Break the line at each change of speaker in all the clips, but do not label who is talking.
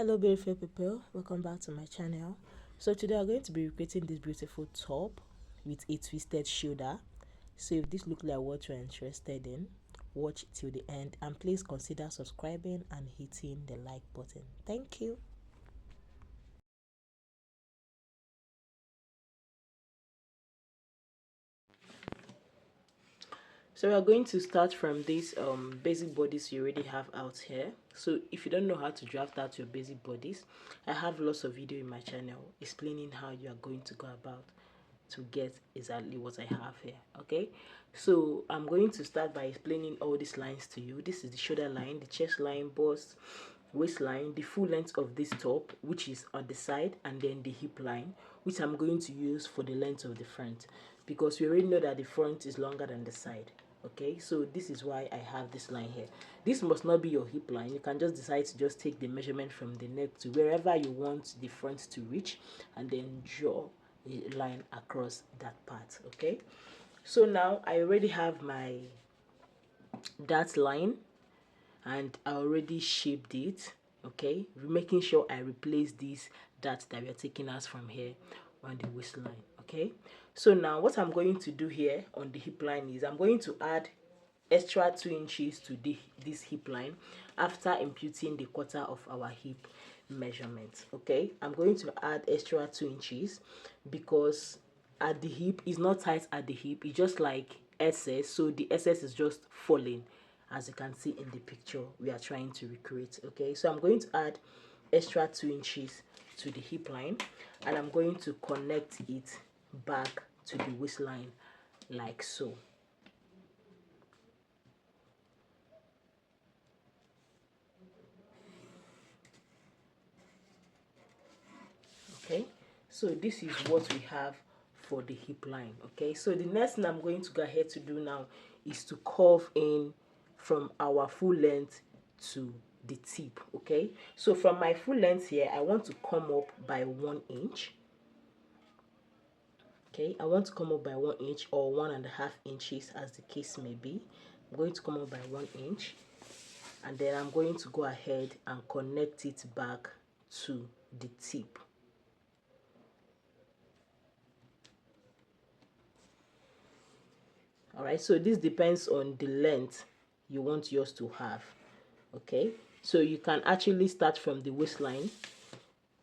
Hello beautiful people, welcome back to my channel. So today I'm going to be recreating this beautiful top with a twisted shoulder. So if this looks like what you're interested in, watch till the end, and please consider subscribing and hitting the like button. Thank you. So we are going to start from this basic bodice you already have out here. So if you don't know how to draft out your basic bodice, I have lots of video in my channel explaining how you are going to go about to get exactly what I have here. Okay, so I'm going to start by explaining all these lines to you. This is the shoulder line, the chest line, bust, waistline, the full length of this top, which is on the side, and then the hip line, which I'm going to use for the length of the front, because we already know that the front is longer than the side. Okay, so this is why I have this line here. This must not be your hip line. You can just decide to just take the measurement from the neck to wherever you want the front to reach, and then draw a line across that part. Okay, so now I already have my that line, and I already shaped it. Okay, making sure I replace this that we are taking us from here on the waistline. Okay, so now what I'm going to do here on the hip line is I'm going to add extra 2 inches to this hip line after imputing the quarter of our hip measurement. Okay, I'm going to add extra 2 inches because at the hip is not tight at the hip, it's just like excess, so the excess is just falling, as you can see in the picture we are trying to recreate. Okay, so I'm going to add extra 2 inches to the hip line, and I'm going to connect it back to the waistline like so. Okay, so this is what we have for the hip line. Okay, so the next thing I'm going to go ahead to do now is to curve in from our full length to the tip. Okay, so from my full length here, I want to come up by 1 inch. Okay, I want to come up by 1 inch or 1.5 inches, as the case may be. I'm going to come up by 1 inch, and then I'm going to go ahead and connect it back to the tip. All right, so this depends on the length you want yours to have. Okay, so you can actually start from the waistline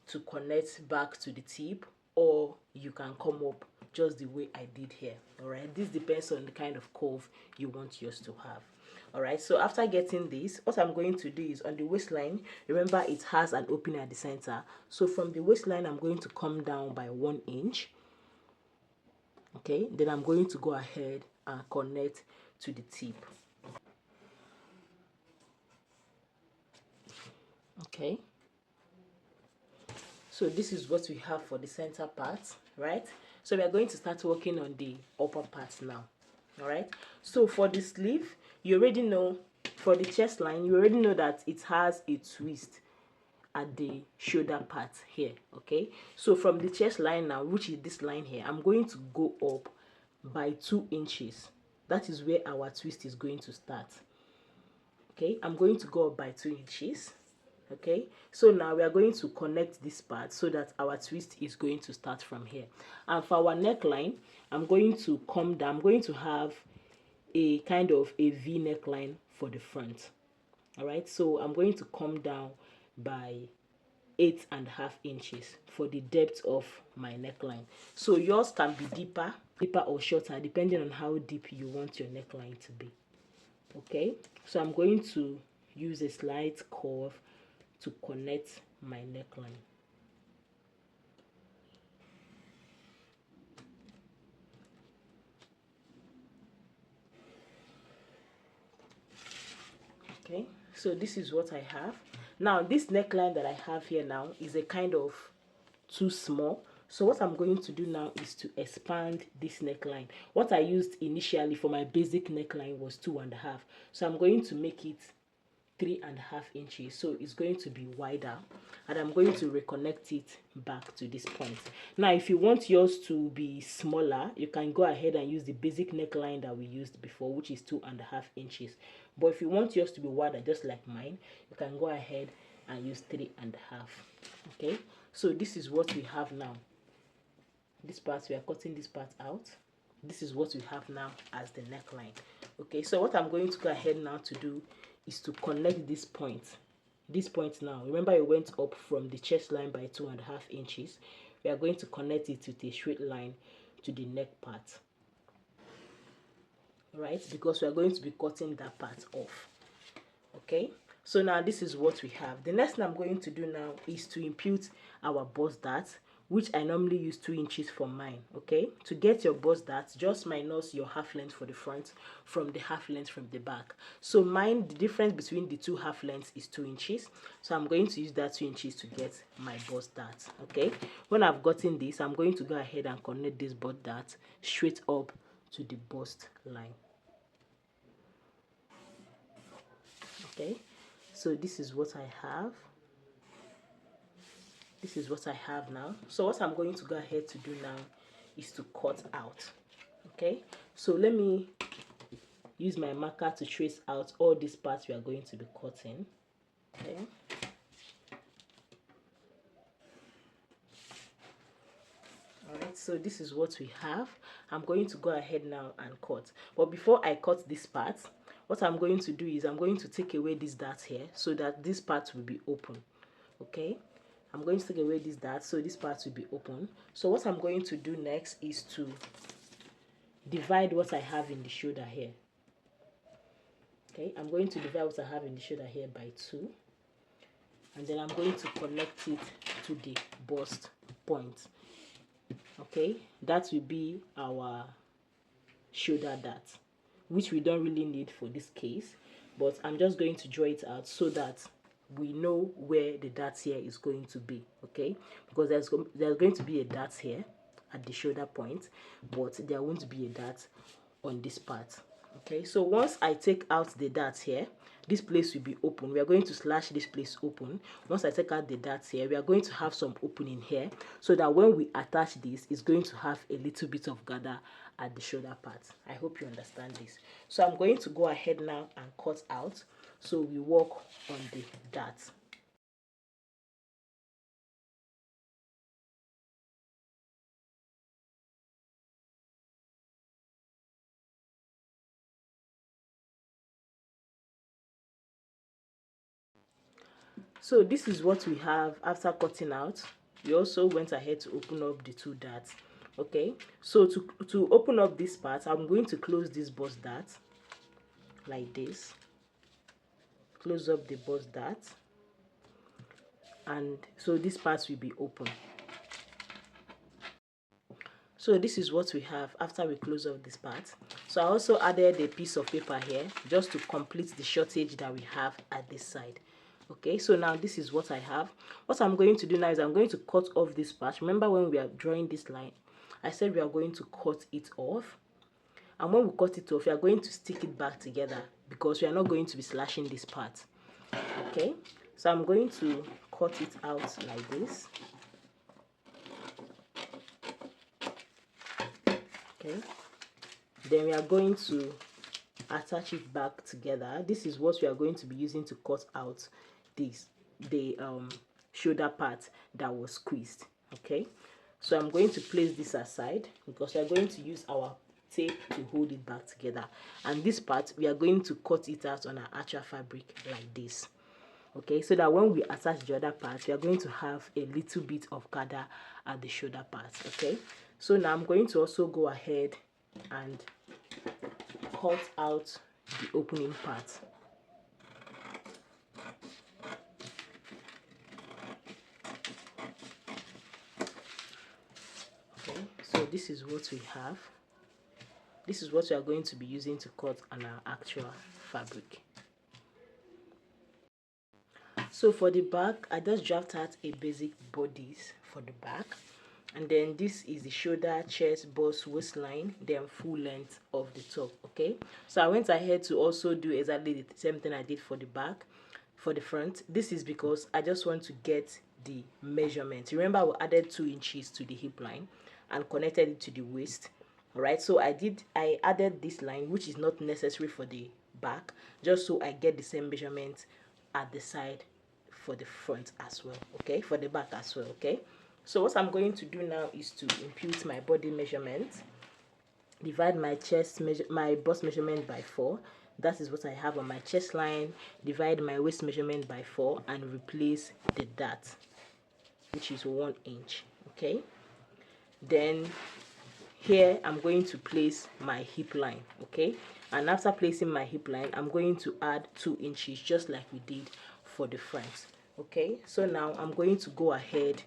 to connect back to the tip, or you can come up just the way I did here. All right, this depends on the kind of curve you want yours to have. All right, so after getting this, what I'm going to do is on the waistline, remember it has an opening at the center, so from the waistline I'm going to come down by 1 inch. Okay, then I'm going to go ahead and connect to the tip. Okay, so this is what we have for the center part, right? So we are going to start working on the upper part now. All right, so for the sleeve, you already know, for the chest line, you already know that it has a twist at the shoulder part here. Okay, so from the chest line now, which is this line here, I'm going to go up by 2 inches. That is where our twist is going to start. Okay, I'm going to go up by 2 inches. Okay, so now we are going to connect this part so that our twist is going to start from here. And for our neckline, I'm going to come down. I'm going to have a kind of a V neckline for the front. All right, so I'm going to come down by 8.5 inches for the depth of my neckline. So yours can be deeper or shorter depending on how deep you want your neckline to be. Okay, so I'm going to use a slight curve to connect my neckline. Okay, so this is what I have. Now this neckline that I have here now is a kind of too small, so what I'm going to do now is to expand this neckline. What I used initially for my basic neckline was 2.5, so I'm going to make it 3.5 inches, so it's going to be wider, and I'm going to reconnect it back to this point. Now if you want yours to be smaller, you can go ahead and use the basic neckline that we used before, which is 2.5 inches. But if you want yours to be wider, just like mine, you can go ahead and use 3.5. Okay, so this is what we have now. This part, we are cutting this part out. This is what we have now as the neckline. Okay, so what I'm going to go ahead now to do is to connect this point. This point now, remember it went up from the chest line by 2.5 inches. We are going to connect it with a straight line to the neck part. Right, because we are going to be cutting that part off. Okay, so now this is what we have. The next thing I'm going to do now is to impute our bust dart, which I normally use 2 inches for mine. Okay, to get your bust dart, just minus your half length for the front from the half length from the back. So mine, the difference between the two half lengths is 2 inches, so I'm going to use that 2 inches to get my bust dart. Okay, when I've gotten this, I'm going to go ahead and connect this bust dart straight up to the bust line. Okay, so this is what I have. This is what I have now. So what I'm going to go ahead to do now is to cut out. Okay, so let me use my marker to trace out all these parts we are going to be cutting. Okay, alright, so this is what we have. I'm going to go ahead now and cut, but before I cut this part, what I'm going to do is I'm going to take away this dart here so that this part will be open. Okay, I'm going to take away this dart so this part will be open. So what I'm going to do next is to divide what I have in the shoulder here. Okay, I'm going to divide what I have in the shoulder here by 2, and then I'm going to connect it to the bust point. Okay, that will be our shoulder dart, which we don't really need for this case, but I'm just going to draw it out so that we know where the dart here is going to be. Okay, because there's going to be a dart here at the shoulder point, but there won't be a dart on this part. Okay, so once I take out the dart here, this place will be open. We are going to slash this place open. Once I take out the darts here, we are going to have some opening here, so that when we attach this, it's going to have a little bit of gather at the shoulder part. I hope you understand this. So I'm going to go ahead now and cut out, so we work on the darts. So this is what we have after cutting out. We also went ahead to open up the two darts. Okay, so to open up this part, I'm going to close this bust dart like this. Close up the bust dart, and so this part will be open. So this is what we have after we close off this part. So I also added a piece of paper here just to complete the shortage that we have at this side. Okay, so now this is what I have. What I'm going to do now is I'm going to cut off this part. Remember when we are drawing this line, I said we are going to cut it off. And when we cut it off, we are going to stick it back together because we are not going to be slashing this part. Okay, so I'm going to cut it out like this. Okay, then we are going to attach it back together. This is what we are going to be using to cut out the shoulder part that was squeezed. Okay, so I'm going to place this aside because we are going to use our tape to hold it back together, and this part we are going to cut it out on our actual fabric like this. Okay, so that when we attach the other part, we are going to have a little bit of gather at the shoulder part. Okay, so now I'm going to also go ahead and cut out the opening part. Okay, so this is what we have. This is what we are going to be using to cut on our actual fabric. So for the back, I just drafted out a basic bodice for the back, and then this is the shoulder, chest, bust, waistline, then full length of the top. Okay, so I went ahead to also do exactly the same thing I did for the back. For the front, this is because I just want to get the measurement. Remember, we added 2 inches to the hip line and connected it to the waist. All right, so I added this line, which is not necessary for the back, just so I get the same measurement at the side for the front as well, okay, for the back as well. Okay, so what I'm going to do now is to impute my body measurement, divide my my bust measurement by 4. That is what I have on my chest line. Divide my waist measurement by 4 and replace the dart, which is 1 inch. Okay, then here I'm going to place my hip line. Okay, and after placing my hip line, I'm going to add 2 inches just like we did for the front. Okay, so now I'm going to go ahead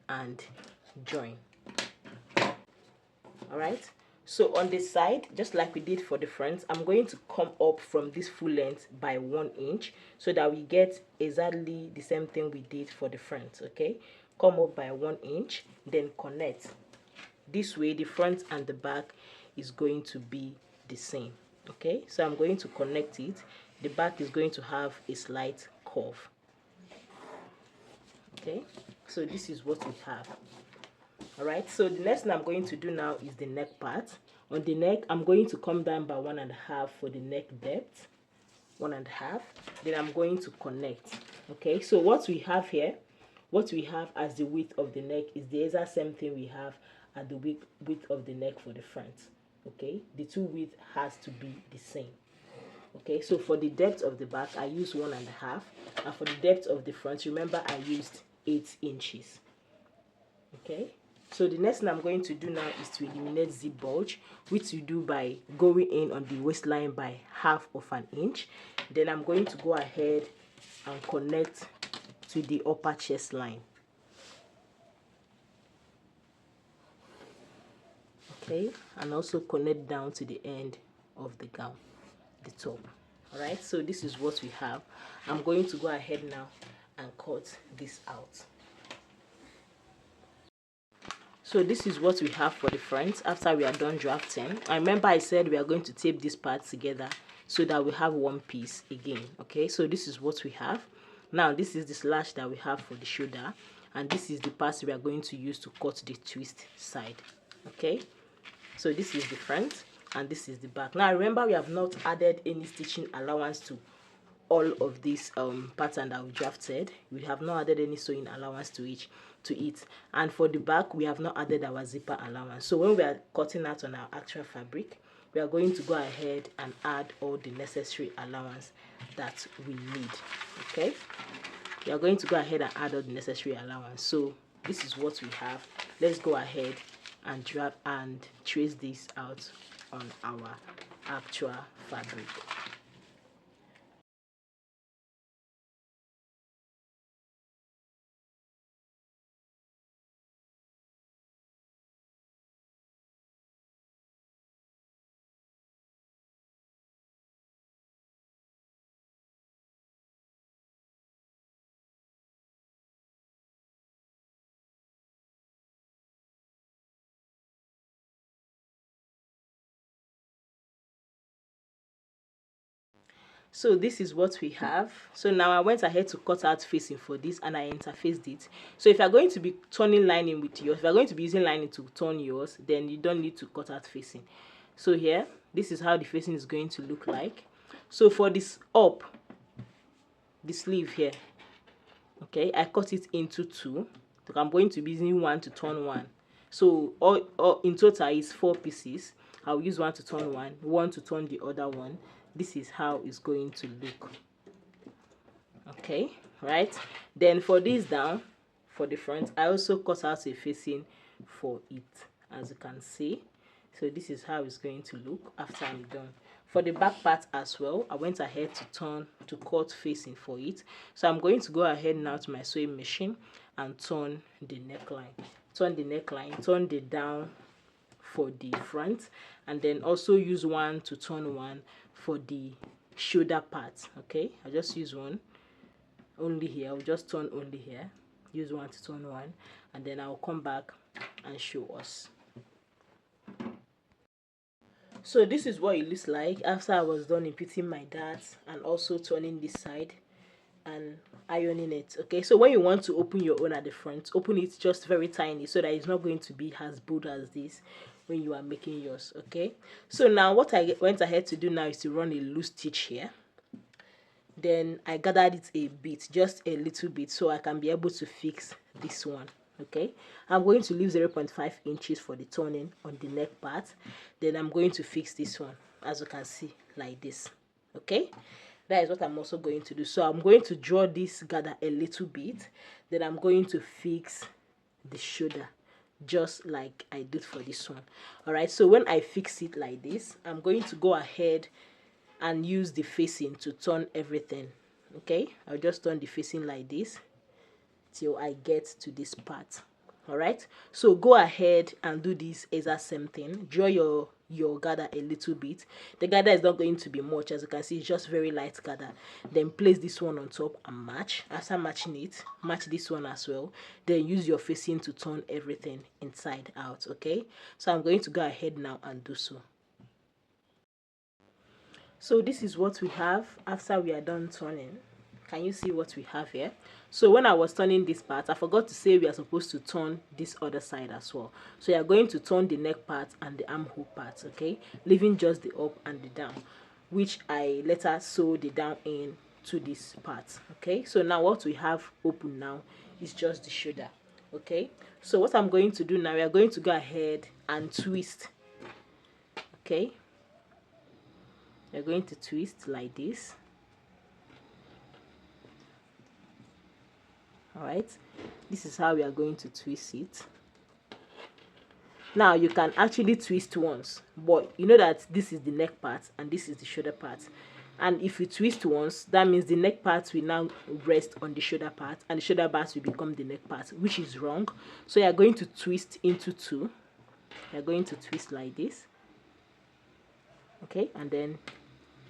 and join. All right, so on this side, just like we did for the front, I'm going to come up from this full length by 1 inch so that we get exactly the same thing we did for the front. Okay, come up by 1 inch, then connect. This way the front and the back is going to be the same. Okay, so I'm going to connect it. The back is going to have a slight curve. Okay, so this is what we have. All right, so the next thing I'm going to do now is the neck part. On the neck, I'm going to come down by 1.5 for the neck depth, 1.5. Then I'm going to connect. Okay, so what we have here, what we have as the width of the neck is the exact same thing we have at the width of the neck for the front. Okay, the two width has to be the same. Okay, so for the depth of the back, I use 1.5, and for the depth of the front, remember I used 8 inches. Okay, so the next thing I'm going to do now is to eliminate zip bulge, which you do by going in on the waistline by 1/2 inch. Then I'm going to go ahead and connect to the upper chest line. Okay, and also connect down to the end of the gown, the top. All right, so this is what we have. I'm going to go ahead now and cut this out. So this is what we have for the front after we are done drafting. I remember I said we are going to tape this part together so that we have one piece again. Okay, so this is what we have. Now this is the slash that we have for the shoulder, and this is the part we are going to use to cut the twist side. Okay, so this is the front and this is the back. Now remember, we have not added any stitching allowance to all of this pattern that we drafted. We have not added any sewing allowance to it, and for the back we have not added our zipper allowance. So when we are cutting out on our actual fabric, we are going to go ahead and add all the necessary allowance that we need. Okay, we are going to go ahead and add all the necessary allowance. So this is what we have. Let's go ahead and draft and trace this out on our actual fabric. So this is what we have. So now I went ahead to cut out facing for this, and I interfaced it. So if you're going to be turning lining with yours, if you're going to be using lining to turn yours, then you don't need to cut out facing. So here, this is how the facing is going to look like. So for this up, the sleeve here, okay, I cut it into 2. So I'm going to be using 1 to turn 1. So all in total is 4 pieces. I'll use 1 to turn 1, 1 to turn the other one. This is how it's going to look. Okay, right? Then for this down, for the front, I also cut out a facing for it, as you can see. So this is how it's going to look after I'm done. For the back part as well, I went ahead to cut facing for it. So I'm going to go ahead now to my sewing machine and turn the neckline. Turn the neckline, turn the down for the front, and then also use 1 to turn 1 for the shoulder part. Okay, I just use 1 only here. I'll just turn only here, use 1 to turn 1, and then I'll come back and show us. So this is what it looks like after I was done imputing my darts and also turning this side and ironing it. Okay, so when you want to open your own at the front, open it just very tiny so that it's not going to be as bold as this when you are making yours. Okay, so now what I went ahead to do now is to run a loose stitch here. then I gathered it a bit, just a little bit, so I can be able to fix this one. Okay, I'm going to leave 0.5 inches for the turning on the neck part. Then I'm going to fix this one, as you can see, like this. Okay, that is what I'm also going to do. So I'm going to draw this gather a little bit, then I'm going to fix the shoulder just like I did for this one. All right, so when I fix it like this, I'm going to go ahead and use the facing to turn everything. Okay, I'll just turn the facing like this till I get to this part. All right, so go ahead and do this exact same thing. Draw your gather a little bit. The gather is not going to be much, as you can see, it's just very light gather. Then place this one on top and match. After matching it, match this one as well. Then use your facing to turn everything inside out. Okay, so I'm going to go ahead now and do so. So this is what we have after we are done turning. Can you see what we have here? So when I was turning this part, I forgot to say we are supposed to turn this other side as well. So you are going to turn the neck part and the armhole part, okay, leaving just the up and the down, which I later sew the down in to this part. Okay, so now what we have open now is just the shoulder. Okay, so what I'm going to do now, we are going to go ahead and twist. Okay, we're going to twist like this. All right, this is how we are going to twist it. Now you can actually twist once, but you know that this is the neck part and this is the shoulder part. And if you twist once, that means the neck part will now rest on the shoulder part and the shoulder part will become the neck part, which is wrong. So you are going to twist into two. You are going to twist like this. Okay, and then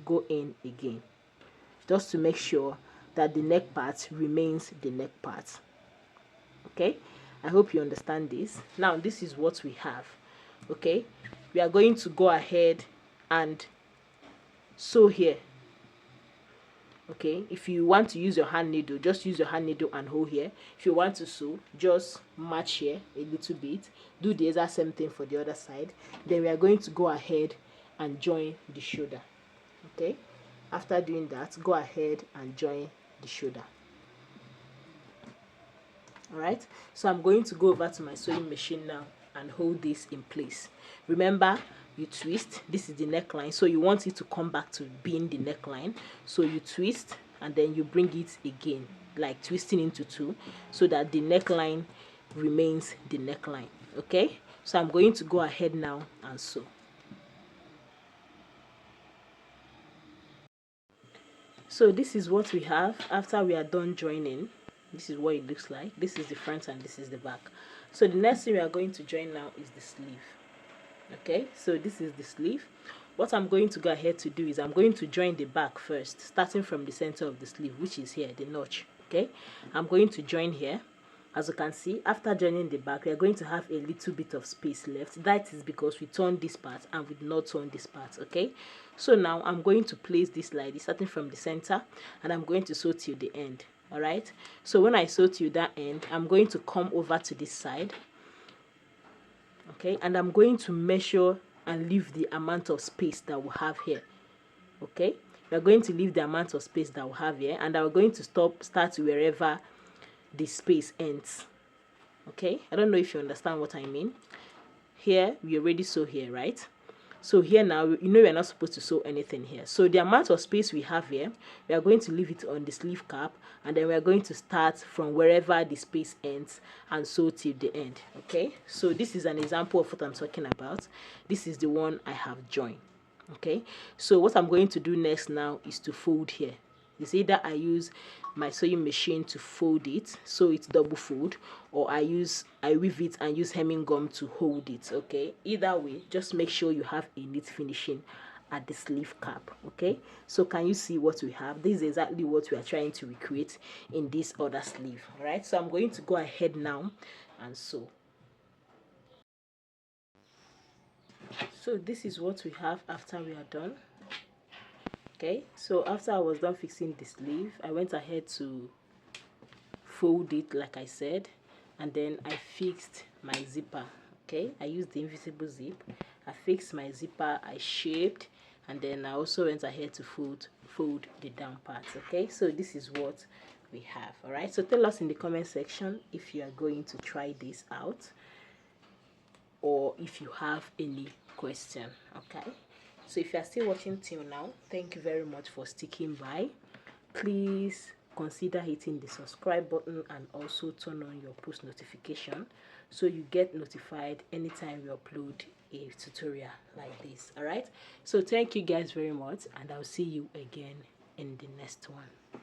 go in again, just to make sure that the neck part remains the neck part. Okay, I hope you understand this. Now this is what we have. Okay, we are going to go ahead and sew here. Okay, if you want to use your hand needle, just use your hand needle and hold here. If you want to sew, just match here a little bit. Do the exact same thing for the other side. Then we are going to go ahead and join the shoulder. Okay, after doing that, go ahead and join the shoulder. All right, so I'm going to go over to my sewing machine now and hold this in place. Remember, you twist. This is the neckline, so you want it to come back to being the neckline. So you twist and then you bring it again, like twisting into two, so that the neckline remains the neckline. Okay, so I'm going to go ahead now and sew. So this is what we have after we are done joining. This is what it looks like. This is the front and this is the back. So the next thing we are going to join now is the sleeve. Okay, so this is the sleeve. What I'm going to go ahead to do is I'm going to join the back first, starting from the center of the sleeve, which is here, the notch. Okay, I'm going to join here. As you can see, after joining the back, we are going to have a little bit of space left. That is because we turned this part and we did not turn this part. Okay, so now I'm going to place this like this, starting from the center, and I'm going to sew till the end. All right, so when I sew till that end, I'm going to come over to this side. Okay, and I'm going to measure and leave the amount of space that we have here. Okay, we're going to leave the amount of space that we have here, and I'm going to start wherever the space ends. Okay, I don't know if you understand what I mean. Here we already sew here, right? So here now, you know, we're not supposed to sew anything here. So the amount of space we have here, we are going to leave it on the sleeve cap, and then we are going to start from wherever the space ends and sew till the end. Okay, so this is an example of what I'm talking about. This is the one I have joined. Okay, so what I'm going to do next now is to fold here. It's either I use my sewing machine to fold it, so it's double fold, or I weave it and use hemming gum to hold it. Okay, either way, just make sure you have a neat finishing at the sleeve cap. Okay, so can you see what we have? This is exactly what we are trying to recreate in this other sleeve. All right, so I'm going to go ahead now and sew. So this is what we have after we are done. Okay, so after I was done fixing the sleeve, I went ahead to fold it like I said, and then I fixed my zipper. Okay, I used the invisible zip. I fixed my zipper, I shaped, and then I also went ahead to fold the down part. Okay, so this is what we have. All right, so tell us in the comment section if you are going to try this out, or if you have any question. Okay, so if you are still watching till now, thank you very much for sticking by. Please consider hitting the subscribe button and also turn on your post notification so you get notified anytime we upload a tutorial like this. All right, so thank you guys very much, and I'll see you again in the next one.